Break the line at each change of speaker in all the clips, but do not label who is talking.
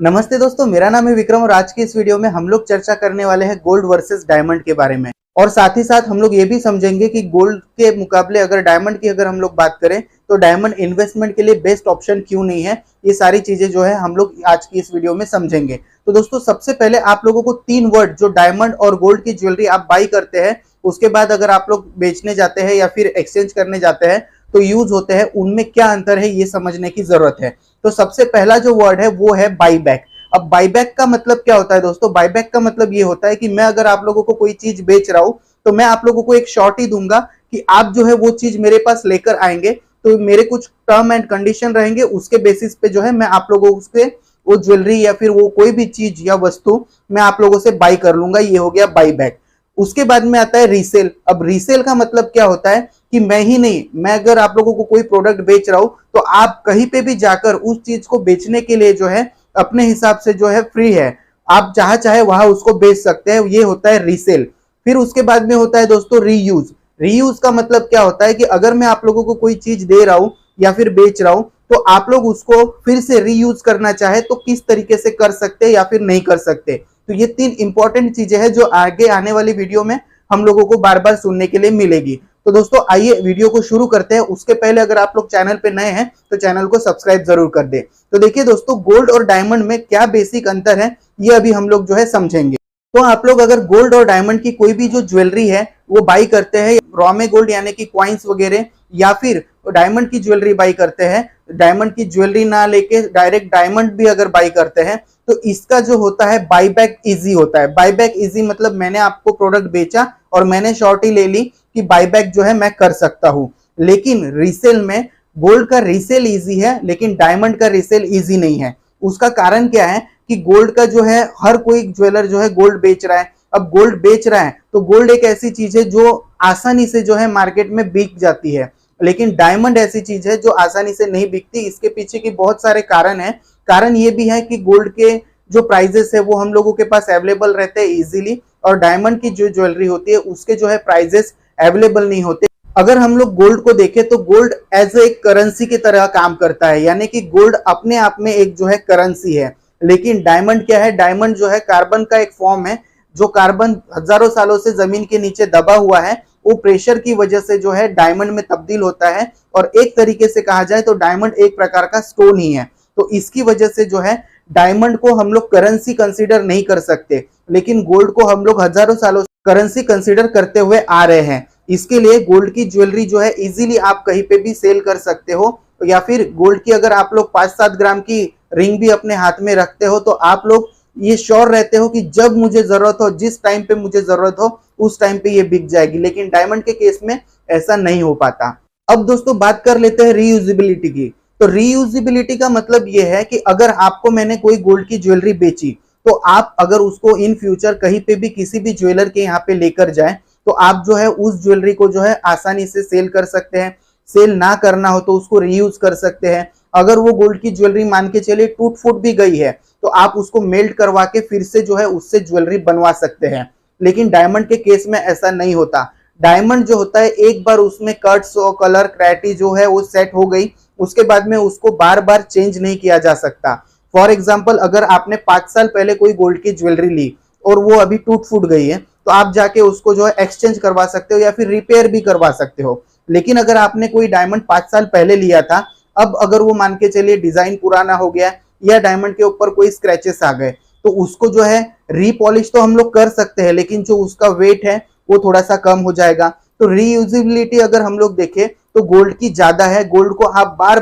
नमस्ते दोस्तों, मेरा नाम है विक्रम और आज की इस वीडियो में हम लोग चर्चा करने वाले हैं गोल्ड वर्सेस डायमंड के बारे में। और साथ ही साथ हम लोग ये भी समझेंगे कि गोल्ड के मुकाबले अगर डायमंड की हम लोग बात करें तो डायमंड इन्वेस्टमेंट के लिए बेस्ट ऑप्शन क्यों नहीं है। ये सारी चीजें जो है हम लोग आज की इस वीडियो में समझेंगे। तो दोस्तों, सबसे पहले आप लोगों को 3 वर्ड जो डायमंड और गोल्ड की ज्वेलरी आप बाई करते हैं, उसके बाद अगर आप लोग बेचने जाते हैं या फिर एक्सचेंज करने जाते हैं तो यूज होते हैं, उनमें क्या अंतर है ये समझने की जरूरत है। तो सबसे पहला जो वर्ड है वो है बाई बैक। अब बाईबैक का मतलब क्या होता है दोस्तों? बाईबैक का मतलब ये होता है कि मैं अगर आप लोगों को कोई चीज बेच रहा हूं तो मैं आप लोगों को एक शॉर्ट ही दूंगा कि आप जो है वो चीज मेरे पास लेकर आएंगे, तो मेरे कुछ टर्म एंड कंडीशन रहेंगे, उसके बेसिस पे जो है मैं आप लोगों से वो ज्वेलरी या फिर वो कोई भी चीज या वस्तु मैं आप लोगों से बाई कर लूंगा। ये हो गया बाईबैक। उसके बाद में आता है रीसेल। अब रीसेल का मतलब क्या होता है कि मैं ही नहीं, मैं अगर आप लोगों को कोई प्रोडक्ट बेच रहा हूं तो आप कहीं पे भी जाकर उस चीज को बेचने के लिए जो है अपने हिसाब से जो है फ्री है, आप जहां चाहे वहां उसको बेच सकते हैं। ये होता है रीसेल। फिर उसके बाद में होता है दोस्तों रीयूज। रीयूज का मतलब क्या होता है कि अगर मैं आप लोगों को कोई चीज दे रहा हूं या फिर बेच रहा हूं तो आप लोग उसको फिर से रीयूज करना चाहे तो किस तरीके से कर सकते हैं या फिर नहीं कर सकते। तो ये 3 इंपॉर्टेंट चीजें हैं जो आगे आने वाली वीडियो में हम लोगों को बार बार सुनने के लिए मिलेगी। तो दोस्तों, आइए वीडियो को शुरू करते हैं। उसके पहले अगर आप लोग चैनल पे नए हैं तो चैनल को सब्सक्राइब जरूर कर दे। तो देखिए दोस्तों, गोल्ड और डायमंड में क्या बेसिक अंतर है ये अभी हम लोग जो है समझेंगे। तो आप लोग अगर गोल्ड और डायमंड की कोई भी जो ज्वेलरी है वो बाई करते हैं, रॉ में गोल्ड यानी कि क्वाइंस वगैरह, या फिर डायमंड की ज्वेलरी बाई करते हैं, डायमंड की ज्वेलरी ना लेके डायरेक्ट डायमंड भी अगर बाई करते हैं तो इसका जो होता है बाईबैक इजी होता है। बाईबैक इजी मतलब मैंने आपको प्रोडक्ट बेचा और मैंने शॉर्ट ही ले ली कि बाईबैक जो है मैं कर सकता हूं। लेकिन रीसेल में गोल्ड का रीसेल इजी है लेकिन डायमंड का रीसेल इजी नहीं है। उसका कारण क्या है कि गोल्ड का जो है हर कोई ज्वेलर जो है गोल्ड बेच रहा है। अब गोल्ड बेच रहा है तो गोल्ड एक ऐसी चीज है जो आसानी से जो है मार्केट में बिक जाती है, लेकिन डायमंड ऐसी चीज है जो आसानी से नहीं बिकती। इसके पीछे की बहुत सारे कारण है। कारण ये भी है कि गोल्ड के जो प्राइजेस है वो हम लोगों के पास अवेलेबल रहते हैं इजीली, और डायमंड की जो ज्वेलरी होती है उसके जो है प्राइजेस अवेलेबल नहीं होते। अगर हम लोग गोल्ड को देखें तो गोल्ड एज ए करेंसी की तरह काम करता है, यानी कि गोल्ड अपने आप में एक जो है करेंसी है। लेकिन डायमंड क्या है? डायमंड जो है कार्बन का एक फॉर्म है, जो कार्बन हजारों सालों से जमीन के नीचे दबा हुआ है, वो प्रेशर की वजह से जो है डायमंड में तब्दील होता है। और एक तरीके से कहा जाए तो डायमंड एक प्रकार का स्टोन ही है। तो इसकी वजह से जो है डायमंड को हम लोग करेंसी कंसीडर नहीं कर सकते, लेकिन गोल्ड को हम लोग हजारों सालों से करेंसी कंसीडर करते हुए आ रहे हैं। इसके लिए गोल्ड की ज्वेलरी जो है इजीली आप कहीं पे भी सेल कर सकते हो, या फिर गोल्ड की अगर आप लोग 5-7 ग्राम की रिंग भी अपने हाथ में रखते हो तो आप लोग ये श्योर रहते हो कि जब मुझे जरूरत हो, जिस टाइम पे मुझे जरूरत हो उस टाइम पे ये बिक जाएगी। लेकिन डायमंड के केस में ऐसा नहीं हो पाता। अब दोस्तों बात कर लेते हैं रीयूजेबिलिटी की। तो रीयूजेबिलिटी का मतलब ये है कि अगर आपको मैंने कोई गोल्ड की ज्वेलरी बेची तो आप अगर उसको इन फ्यूचर कहीं पे भी किसी भी ज्वेलर के यहाँ पे लेकर जाए तो आप जो है उस ज्वेलरी को जो है आसानी से सेल कर सकते हैं। सेल ना करना हो तो उसको रीयूज कर सकते हैं। अगर वो गोल्ड की ज्वेलरी मान के चलिए टूट फूट भी गई है तो आप उसको मेल्ट करवा के फिर से जो है उससे ज्वेलरी बनवा सकते हैं। लेकिन डायमंड के केस में ऐसा नहीं होता। डायमंड जो होता है एक बार उसमें कट्स और कलर क्लैरिटी जो है वो सेट हो गई, उसके बाद में उसको बार बार चेंज नहीं किया जा सकता। फॉर एग्जाम्पल, अगर आपने 5 साल पहले कोई गोल्ड की ज्वेलरी ली और वो अभी टूट फूट गई है तो आप जाके उसको जो है एक्सचेंज करवा सकते हो या फिर रिपेयर भी करवा सकते हो। लेकिन अगर आपने कोई डायमंड 5 साल पहले लिया था, अब अगर वो मान के चलिए डिजाइन पुराना हो गया या डायमंड के ऊपर कोई स्क्रैचेस आ गए तो उसको जो है रीपॉलिश तो हम लोग कर सकते हैं, लेकिन जो उसका वेट है वो थोड़ा सा कम हो जाएगा। तो रीयूजेबिलिटी अगर हम लोग देखें तो गोल्ड की ज्यादा है। गोल्ड को आप बार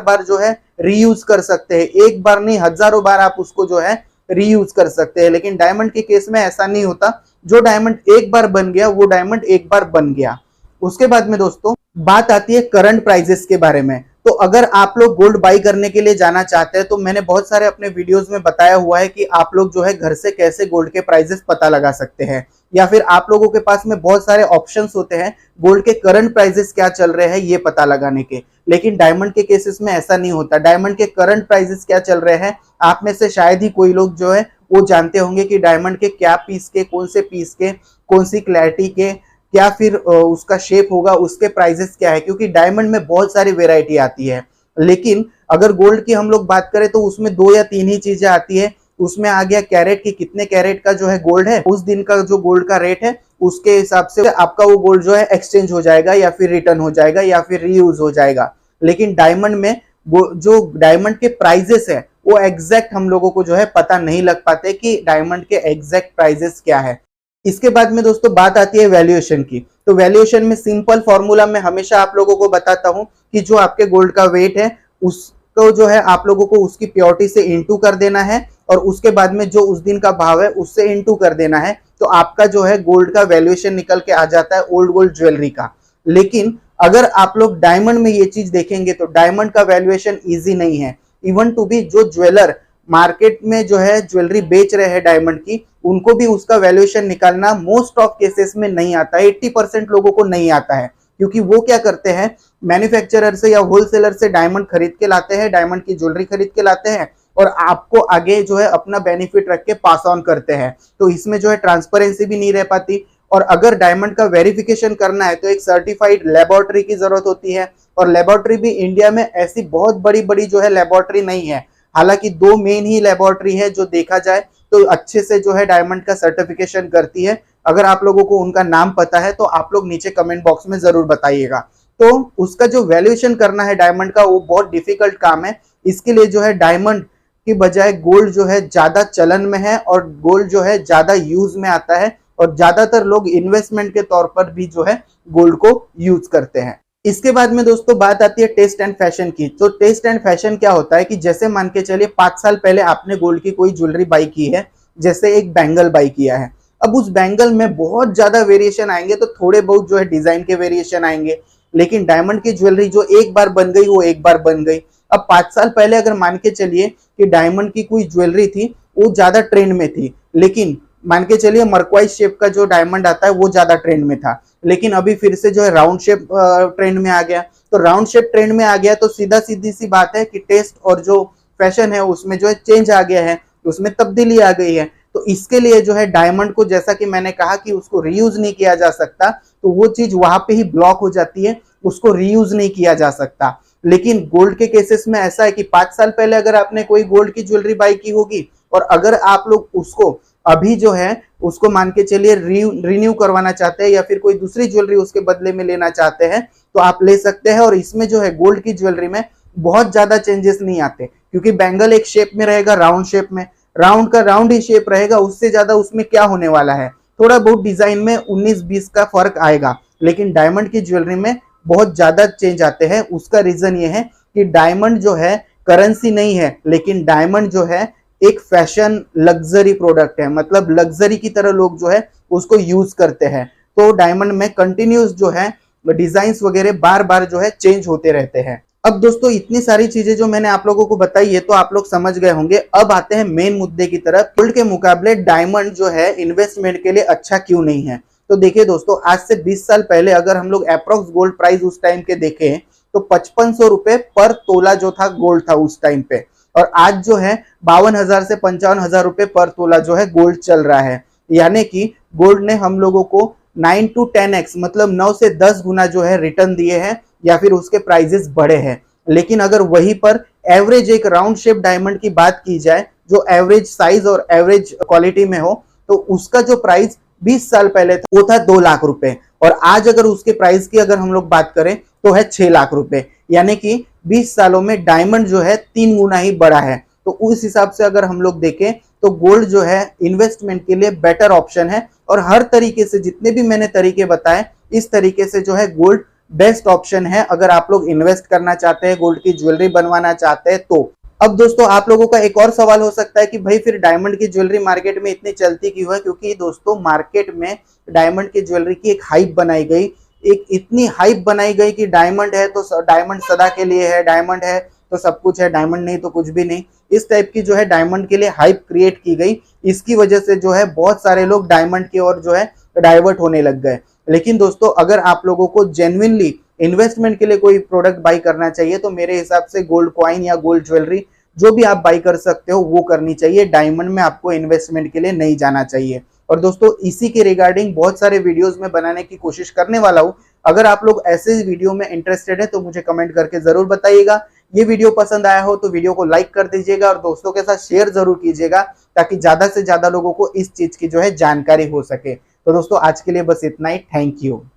बार जो है रीयूज कर सकते हैं, एक बार नहीं हजारों बार आप उसको जो है रीयूज कर सकते हैं। लेकिन डायमंड के केस में ऐसा नहीं होता। जो डायमंड एक बार बन गया वो डायमंड एक बार बन गया। उसके बाद में दोस्तों बात आती है करंट प्राइजेस के बारे में। तो अगर आप लोग गोल्ड बाई करने के लिए जाना चाहते हैं तो मैंने बहुत सारे अपने वीडियोस में बताया हुआ है कि आप लोग जो है घर से कैसे गोल्ड के प्राइजेस पता लगा सकते हैं, या फिर आप लोगों के पास में बहुत सारे ऑप्शंस होते हैं गोल्ड के करंट प्राइजेस क्या चल रहे हैं ये पता लगाने के। लेकिन डायमंड के केसेस में ऐसा नहीं होता। डायमंड के करंट प्राइजेस क्या चल रहे हैं आप में से शायद ही कोई लोग जो है वो जानते होंगे कि डायमंड के क्या पीस के, कौन से पीस के, कौन सी क्लैरिटी के, क्या फिर उसका शेप होगा, उसके प्राइजेस क्या है, क्योंकि डायमंड में बहुत सारी वेराइटी आती है। लेकिन अगर गोल्ड की हम लोग बात करें तो उसमें 2 या 3 ही चीजें आती है। उसमें आ गया कैरेट की कितने कैरेट का जो है गोल्ड है, उस दिन का जो गोल्ड का रेट है उसके हिसाब से आपका वो गोल्ड जो है एक्सचेंज हो जाएगा या फिर रिटर्न हो जाएगा या फिर रीयूज हो जाएगा। लेकिन डायमंड में जो डायमंड के प्राइजेस है वो एग्जैक्ट हम लोगों को जो है पता नहीं लग पाते कि डायमंड के एग्जैक्ट प्राइजेस क्या है। इसके बाद में दोस्तों बात आती है वैल्यूएशन की। तो वैल्यूएशन में सिंपल फॉर्मूला मैं हमेशा आप लोगों को बताता हूं कि जो आपके गोल्ड का वेट है उसको जो है आप लोगों को उसकी प्योरिटी से इंटू कर देना है और उसके बाद में जो उस दिन का भाव है उससे इंटू कर देना है, तो आपका जो है गोल्ड का वैल्यूएशन निकल के आ जाता है ओल्ड गोल्ड ज्वेलरी का। लेकिन अगर आप लोग डायमंड में ये चीज देखेंगे तो डायमंड का वैल्यूएशन इजी नहीं है। इवन टू भी जो ज्वेलर मार्केट में जो है ज्वेलरी बेच रहे हैं डायमंड की, उनको भी उसका वैल्यूएशन निकालना मोस्ट ऑफ केसेस में नहीं आता है। 80% लोगों को नहीं आता है, क्योंकि वो क्या करते हैं, मैन्युफैक्चरर से या होलसेलर से डायमंड खरीद के लाते हैं, डायमंड की ज्वेलरी खरीद के लाते हैं और आपको आगे जो है अपना बेनिफिट रख के पास ऑन करते हैं। तो इसमें जो है ट्रांसपेरेंसी भी नहीं रह पाती। और अगर डायमंड का वेरिफिकेशन करना है तो एक सर्टिफाइड लेबोरेटरी की जरूरत होती है, और लेबोरेटरी भी इंडिया में ऐसी बहुत बड़ी बड़ी जो है लेबोरेटरी नहीं है। हालांकि 2 मेन ही लेबोरेटरी है जो देखा जाए तो अच्छे से जो है डायमंड का सर्टिफिकेशन करती है। अगर आप लोगों को उनका नाम पता है तो आप लोग नीचे कमेंट बॉक्स में जरूर बताइएगा। तो उसका जो वैल्यूएशन करना है डायमंड का वो बहुत डिफिकल्ट काम है। इसके लिए जो है डायमंड की बजाय गोल्ड जो है ज्यादा चलन में है और गोल्ड जो है ज्यादा यूज में आता है, और ज्यादातर लोग इन्वेस्टमेंट के तौर पर भी जो है गोल्ड को यूज करते हैं। इसके बाद में दोस्तों बात आती है टेस्ट एंड फैशन की। तो टेस्ट एंड फैशन क्या होता है कि जैसे मान के चलिए 5 साल पहले आपने गोल्ड की कोई ज्वेलरी बाई की है, जैसे एक बैंगल बाई किया है। अब उस बैंगल में बहुत ज्यादा वेरिएशन आएंगे तो थोड़े बहुत जो है डिजाइन के वेरिएशन आएंगे, लेकिन डायमंड की ज्वेलरी जो एक बार बन गई वो एक बार बन गई। अब 5 साल पहले अगर मान के चलिए कि डायमंड की कोई ज्वेलरी थी वो ज्यादा ट्रेंड में थी, लेकिन मान के चलिए मर्क्वाइज शेप का जो डायमंड आता है वो ज्यादा ट्रेंड में था, लेकिन अभी फिर से जो है राउंड शेप ट्रेंड में आ गया। तो राउंड शेप ट्रेंड में आ गया तो सीधी सी बात है कि टेस्ट और जो फैशन है उसमें जो है चेंज आ गया है, उसमें तब्दीली आ गई है। तो इसके लिए जो है डायमंड को, जैसा कि मैंने कहा कि उसको रीयूज नहीं किया जा सकता, तो वो चीज वहां पे ही ब्लॉक हो जाती है, उसको रीयूज नहीं किया जा सकता। लेकिन गोल्ड के केसेस में ऐसा है कि 5 साल पहले अगर आपने कोई गोल्ड की ज्वेलरी बाई की होगी और अगर आप लोग उसको अभी जो है उसको मान के चलिए रिन्यू करवाना चाहते हैं या फिर कोई दूसरी ज्वेलरी उसके बदले में लेना चाहते हैं तो आप ले सकते हैं। और इसमें जो है गोल्ड की ज्वेलरी में बहुत ज्यादा चेंजेस नहीं आते, क्योंकि बैंगल एक शेप में रहेगा, राउंड शेप में, राउंड का राउंड ही शेप रहेगा, उससे ज्यादा उसमें क्या होने वाला है। थोड़ा बहुत डिजाइन में 19-20 का फर्क आएगा, लेकिन डायमंड की ज्वेलरी में बहुत ज्यादा चेंज आते हैं। उसका रीजन ये है कि डायमंड जो है करेंसी नहीं है, लेकिन डायमंड जो है एक फैशन लग्जरी प्रोडक्ट है, मतलब लग्जरी की तरह लोग जो है उसको यूज करते हैं। तो डायमंड में कंटिन्यूस जो है डिजाइन्स वगैरह बार बार जो है चेंज होते रहते हैं। अब दोस्तों इतनी सारी चीजें जो मैंने आप लोगों को बताई है तो आप लोग समझ गए होंगे। अब आते हैं मेन मुद्दे की तरफ, गोल्ड के मुकाबले डायमंड जो है इन्वेस्टमेंट के लिए अच्छा क्यों नहीं है। तो देखिए दोस्तों, आज से 20 साल पहले अगर हम लोग अप्रोक्स गोल्ड प्राइस उस टाइम के देखें तो 5500 रुपए पर तोला जो था गोल्ड था उस टाइम पे, और आज जो है 52,000 से 55,000 रुपए पर तोला जो है गोल्ड चल रहा है। यानी कि गोल्ड ने हम लोगों को 9 to 10x मतलब 9 से 10 गुना जो है रिटर्न दिए हैं या फिर उसके प्राइजेस बढ़े हैं। लेकिन अगर वहीं पर एवरेज एक राउंड शेप डायमंड की बात की जाए जो एवरेज साइज और एवरेज क्वालिटी में हो, तो उसका जो प्राइस 20 साल पहले था वो था 2 लाख रुपए, और आज अगर उसके प्राइस की अगर हम लोग बात करें तो है 6 लाख रुपए। यानी कि 20 सालों में डायमंड जो है 3 गुना ही बढ़ा है। तो उस हिसाब से अगर हम लोग देखें तो गोल्ड जो है इन्वेस्टमेंट के लिए बेटर ऑप्शन है, और हर तरीके से जितने भी मैंने तरीके बताए इस तरीके से जो है गोल्ड बेस्ट ऑप्शन है अगर आप लोग इन्वेस्ट करना चाहते हैं, गोल्ड की ज्वेलरी बनवाना चाहते हैं तो। अब दोस्तों आप लोगों का एक और सवाल हो सकता है कि भाई फिर डायमंड की ज्वेलरी मार्केट में इतनी चलती क्यों है। क्योंकि दोस्तों मार्केट में डायमंड की ज्वेलरी की एक हाइप बनाई गई, एक इतनी हाइप बनाई गई कि डायमंड है तो डायमंड सदा के लिए है, डायमंड है तो सब कुछ है, डायमंड नहीं तो कुछ भी नहीं। इस टाइप की जो है डायमंड के लिए हाइप क्रिएट की गई। इसकी वजह से जो है बहुत सारे लोग डायमंड की ओर जो है डाइवर्ट होने लग गए। लेकिन दोस्तों अगर आप लोगों को जेन्युइनली इन्वेस्टमेंट के लिए कोई प्रोडक्ट बाई करना चाहिए तो मेरे हिसाब से गोल्ड कॉइन या गोल्ड ज्वेलरी जो भी आप बाई कर सकते हो वो करनी चाहिए। डायमंड में आपको इन्वेस्टमेंट के लिए नहीं जाना चाहिए। और दोस्तों इसी के रिगार्डिंग बहुत सारे वीडियोस में बनाने की कोशिश करने वाला हूं। अगर आप लोग ऐसे वीडियो में इंटरेस्टेड है तो मुझे कमेंट करके जरूर बताइएगा। ये वीडियो पसंद आया हो तो वीडियो को लाइक कर दीजिएगा और दोस्तों के साथ शेयर जरूर कीजिएगा, ताकि ज्यादा से ज्यादा लोगों को इस चीज की जो है जानकारी हो सके। तो दोस्तों आज के लिए बस इतना ही। Thank you.